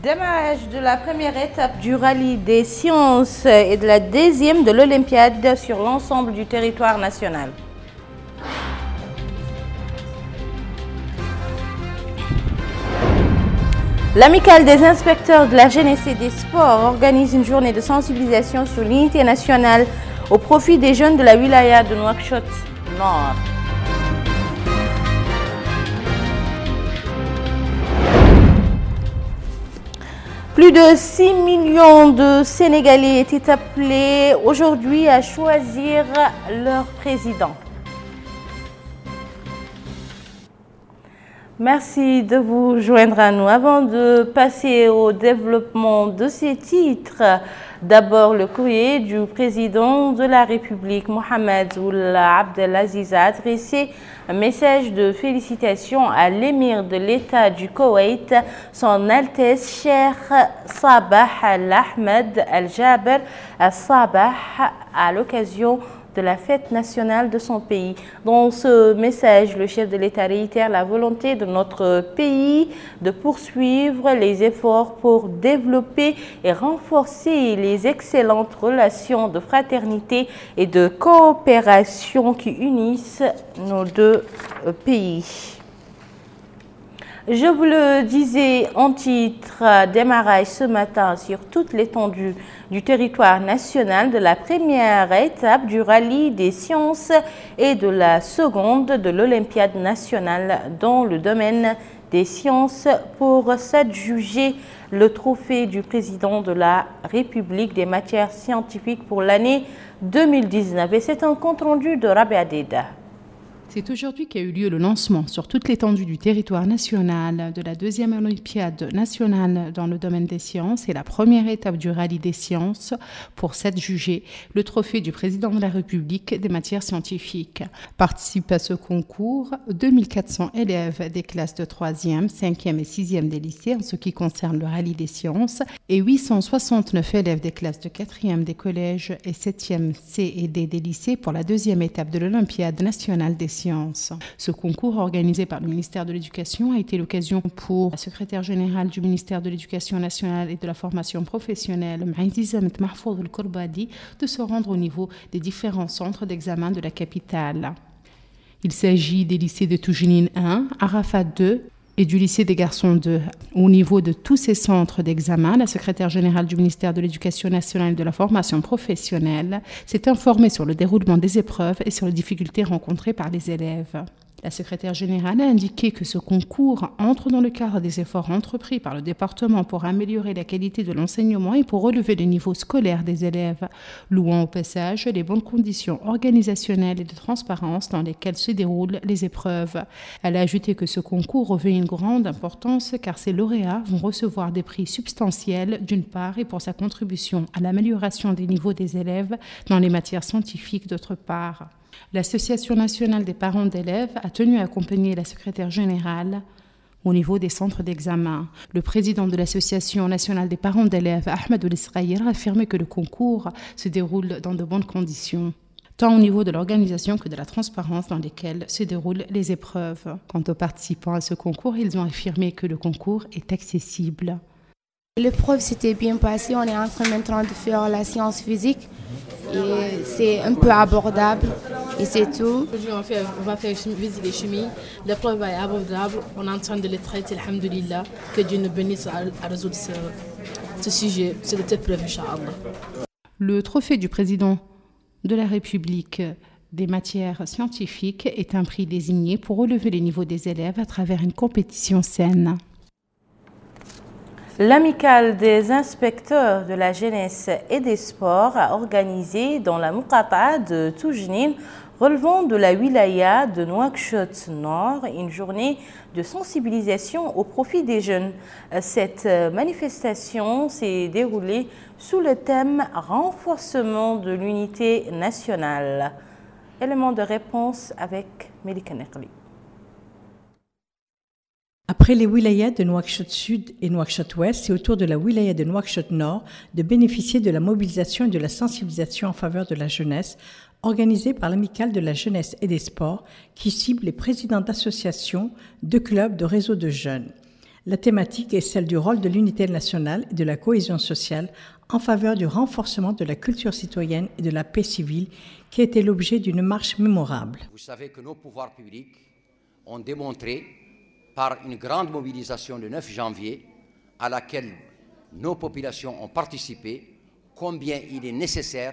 Démarrage de la première étape du rallye des sciences et de la deuxième de l'Olympiade sur l'ensemble du territoire national. L'Amicale des inspecteurs de la jeunesse et des sports organise une journée de sensibilisation sur l'unité nationale au profit des jeunes de la wilaya de Nouakchott Nord. Plus de 6 millions de Sénégalais étaient appelés aujourd'hui à choisir leur président. Merci de vous joindre à nous. Avant de passer au développement de ces titres, d'abord le courrier du président de la République, Mohamed Ould Abdelaziz, a adressé un message de félicitations à l'émir de l'État du Koweït, son Altesse Cheikh Sabah Al-Ahmed Al-Jaber Al-Sabah, à l'occasion de la fête nationale de son pays. Dans ce message, le chef de l'État réitère la volonté de notre pays de poursuivre les efforts pour développer et renforcer les excellentes relations de fraternité et de coopération qui unissent nos deux pays. Je vous le disais en titre, démarrage ce matin sur toute l'étendue du territoire national de la première étape du rallye des sciences et de la seconde de l'Olympiade nationale dans le domaine des sciences pour s'adjuger le trophée du président de la République des matières scientifiques pour l'année 2019. Et c'est un compte-rendu de Rabia Deda. C'est aujourd'hui qu'a eu lieu le lancement sur toute l'étendue du territoire national de la deuxième Olympiade nationale dans le domaine des sciences et la première étape du rallye des sciences pour s'adjuger le trophée du président de la République des matières scientifiques. Participent à ce concours 2400 élèves des classes de 3e, 5e et 6e des lycées en ce qui concerne le rallye des sciences et 869 élèves des classes de 4e des collèges et 7e C et D des lycées pour la deuxième étape de l'Olympiade nationale des sciences. Ce concours organisé par le ministère de l'Éducation a été l'occasion pour la secrétaire générale du ministère de l'Éducation nationale et de la formation professionnelle, Maiziza Mahfouz El-Kourbadi, de se rendre au niveau des différents centres d'examen de la capitale. Il s'agit des lycées de Toujinine 1, Arafat 2 et du lycée des garçons 2. Au niveau de tous ces centres d'examen, la secrétaire générale du ministère de l'Éducation nationale et de la formation professionnelle s'est informée sur le déroulement des épreuves et sur les difficultés rencontrées par les élèves. La secrétaire générale a indiqué que ce concours entre dans le cadre des efforts entrepris par le département pour améliorer la qualité de l'enseignement et pour relever le niveau scolaire des élèves, louant au passage les bonnes conditions organisationnelles et de transparence dans lesquelles se déroulent les épreuves. Elle a ajouté que ce concours revêt une grande importance car ses lauréats vont recevoir des prix substantiels d'une part et pour sa contribution à l'amélioration des niveaux des élèves dans les matières scientifiques d'autre part. L'Association nationale des parents d'élèves a tenu à accompagner la secrétaire générale au niveau des centres d'examen. Le président de l'Association nationale des parents d'élèves, Ahmed Ould a affirmé que le concours se déroule dans de bonnes conditions, tant au niveau de l'organisation que de la transparence dans lesquelles se déroulent les épreuves. Quant aux participants à ce concours, ils ont affirmé que le concours est accessible. L'épreuve s'était bien passée, on est en train maintenant de faire la science physique et c'est un peu abordable et c'est tout. Aujourd'hui on va faire physique et chimie, l'épreuve est abordable, on est en train de les traiter, alhamdoulilah, que Dieu nous bénisse à résoudre ce sujet, cette épreuve, Inch'Allah. Le trophée du président de la République des matières scientifiques est un prix désigné pour relever les niveaux des élèves à travers une compétition saine. L'Amicale des inspecteurs de la jeunesse et des sports a organisé dans la Muqata de Toujinine, relevant de la wilaya de Nouakchott Nord, une journée de sensibilisation au profit des jeunes. Cette manifestation s'est déroulée sous le thème « Renforcement de l'unité nationale ». Élément de réponse avec Melika Nekli. Après les wilayas de Nouakchott Sud et Nouakchott Ouest, c'est au tour de la wilaya de Nouakchott Nord de bénéficier de la mobilisation et de la sensibilisation en faveur de la jeunesse organisée par l'Amicale de la jeunesse et des sports qui cible les présidents d'associations, de clubs, de réseaux de jeunes. La thématique est celle du rôle de l'unité nationale et de la cohésion sociale en faveur du renforcement de la culture citoyenne et de la paix civile, qui a été l'objet d'une marche mémorable. Vous savez que nos pouvoirs publics ont démontré, par une grande mobilisation le 9 janvier, à laquelle nos populations ont participé, combien il est nécessaire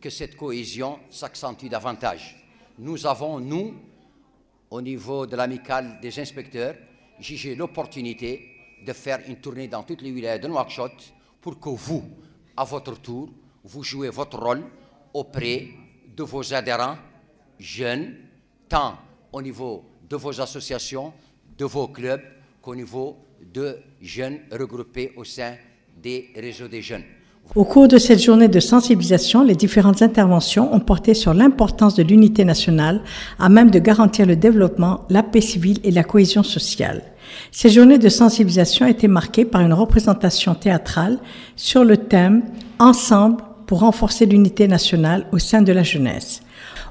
que cette cohésion s'accentue davantage. Nous avons, nous, au niveau de l'amicale des inspecteurs, jugé l'opportunité de faire une tournée dans toutes les wilayas de Nouakchott pour que vous, à votre tour, vous jouez votre rôle auprès de vos adhérents jeunes, tant au niveau de vos associations, de vos clubs, qu'au niveau de jeunes regroupés au sein des réseaux des jeunes. Au cours de cette journée de sensibilisation, les différentes interventions ont porté sur l'importance de l'unité nationale à même de garantir le développement, la paix civile et la cohésion sociale. Ces journées de sensibilisation étaient marquées par une représentation théâtrale sur le thème « Ensemble pour renforcer l'unité nationale au sein de la jeunesse ».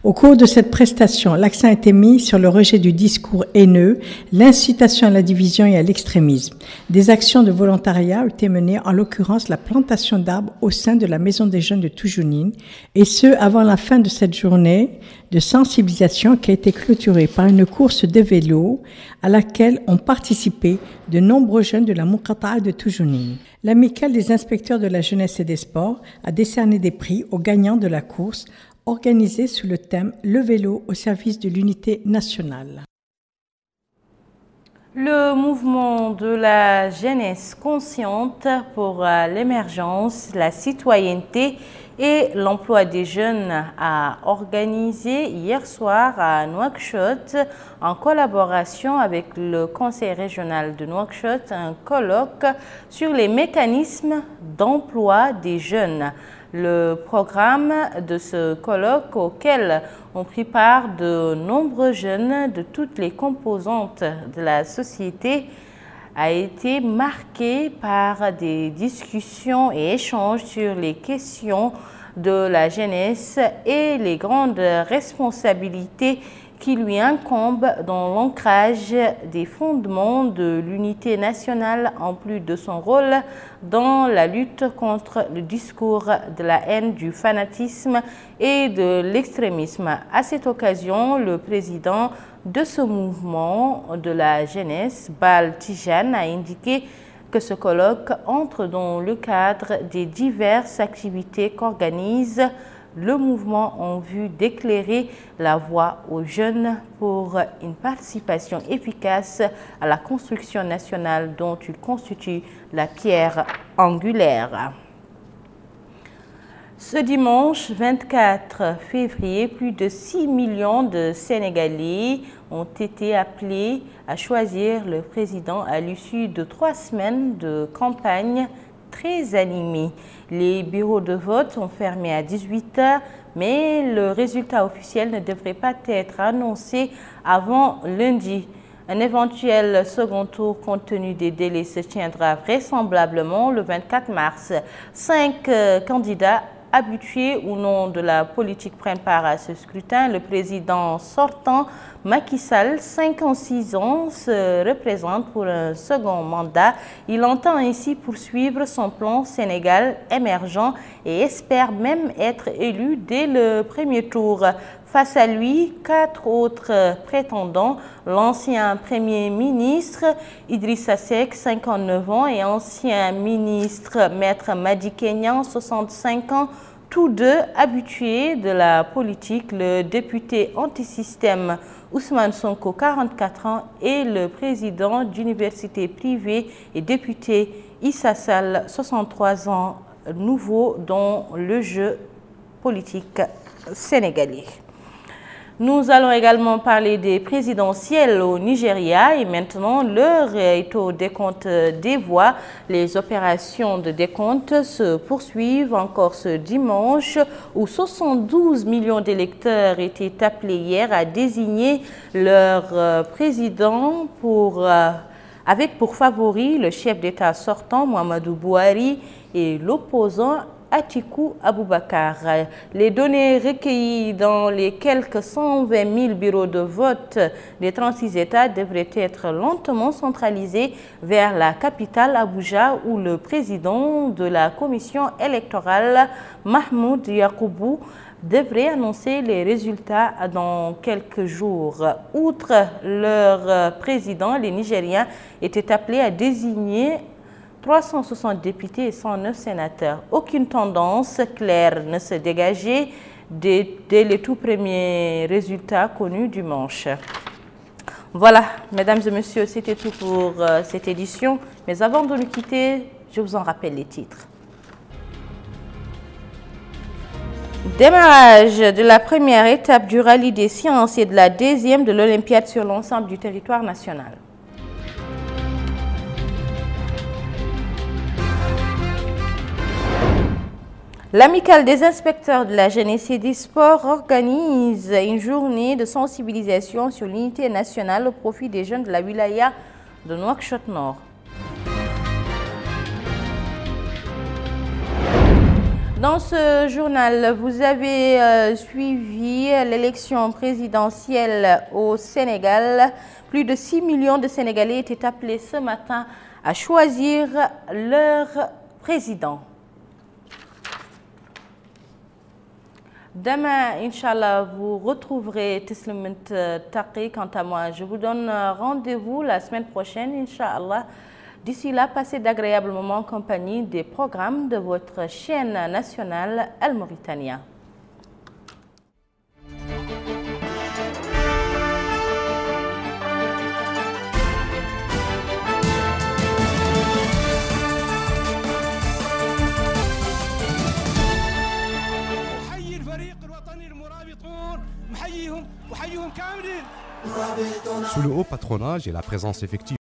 Au cours de cette prestation, l'accent a été mis sur le rejet du discours haineux, l'incitation à la division et à l'extrémisme. Des actions de volontariat ont été menées, en l'occurrence la plantation d'arbres au sein de la Maison des Jeunes de Toujounine, et ce avant la fin de cette journée de sensibilisation qui a été clôturée par une course de vélo à laquelle ont participé de nombreux jeunes de la Muqata'a de Toujounine. L'amicale des inspecteurs de la jeunesse et des sports a décerné des prix aux gagnants de la course, organisé sous le thème « Le vélo au service de l'unité nationale ». Le mouvement de la jeunesse consciente pour l'émergence, la citoyenneté et l'emploi des jeunes a organisé hier soir à Nouakchott, en collaboration avec le Conseil régional de Nouakchott, un colloque sur les mécanismes d'emploi des jeunes. Le programme de ce colloque, auquel ont pris part de nombreux jeunes de toutes les composantes de la société, a été marqué par des discussions et échanges sur les questions de la jeunesse et les grandes responsabilités qui lui incombent dans l'ancrage des fondements de l'unité nationale, en plus de son rôle dans la lutte contre le discours de la haine, du fanatisme et de l'extrémisme. À cette occasion, le président de ce mouvement de la jeunesse, Bal Tijane, a indiqué que ce colloque entre dans le cadre des diverses activités qu'organise le mouvement en vue d'éclairer la voie aux jeunes pour une participation efficace à la construction nationale dont il constitue la pierre angulaire. Ce dimanche 24 février, plus de 6 millions de Sénégalais ont été appelés à choisir le président à l'issue de 3 semaines de campagne très animée. Les bureaux de vote sont fermés à 18 h, mais le résultat officiel ne devrait pas être annoncé avant lundi. Un éventuel second tour, compte tenu des délais, se tiendra vraisemblablement le 24 mars. 5 candidats habitués ou non de la politique prennent part à ce scrutin. Le président sortant, Macky Sall, 56 ans, se représente pour un second mandat. Il entend ainsi poursuivre son plan Sénégal émergent et espère même être élu dès le premier tour. Face à lui, 4 autres prétendants, l'ancien Premier ministre Idrissa Seck, 59 ans, et ancien ministre Maître Madi Kenyan, 65 ans, tous deux habitués de la politique, le député anti-système Ousmane Sonko, 44 ans, et le président d'université privée et député Issa Sall, 63 ans, nouveau dans le jeu politique sénégalais. Nous allons également parler des présidentielles au Nigeria et maintenant l'heure est au décompte des voix. Les opérations de décompte se poursuivent encore ce dimanche où 72 millions d'électeurs étaient appelés hier à désigner leur président avec pour favori le chef d'État sortant Muhammadu Buhari et l'opposant Atikou Aboubakar. Les données recueillies dans les quelques 120 000 bureaux de vote des 36 États devraient être lentement centralisées vers la capitale Abuja, où le président de la commission électorale, Mahmoud Yakoubou, devrait annoncer les résultats dans quelques jours. Outre leur président, les Nigériens étaient appelés à désigner 360 députés et 109 sénateurs. Aucune tendance claire ne se dégageait dès les tout premiers résultats connus dimanche. Voilà, mesdames et messieurs, c'était tout pour cette édition. Mais avant de nous quitter, je vous en rappelle les titres. Démarrage de la première étape du rallye des sciences et de la deuxième de l'Olympiade sur l'ensemble du territoire national. L'amicale des inspecteurs de la jeunesse et des sports organise une journée de sensibilisation sur l'unité nationale au profit des jeunes de la wilaya de Nouakchott Nord. Dans ce journal, vous avez suivi l'élection présidentielle au Sénégal. Plus de 6 millions de Sénégalais étaient appelés ce matin à choisir leur président. Demain, Inch'Allah, vous retrouverez Tislimint Taqi. Quant à moi, je vous donne rendez-vous la semaine prochaine, Inch'Allah. D'ici là, passez d'agréables moments en compagnie des programmes de votre chaîne nationale Al-Mauritania. Sous le haut patronage et la présence effective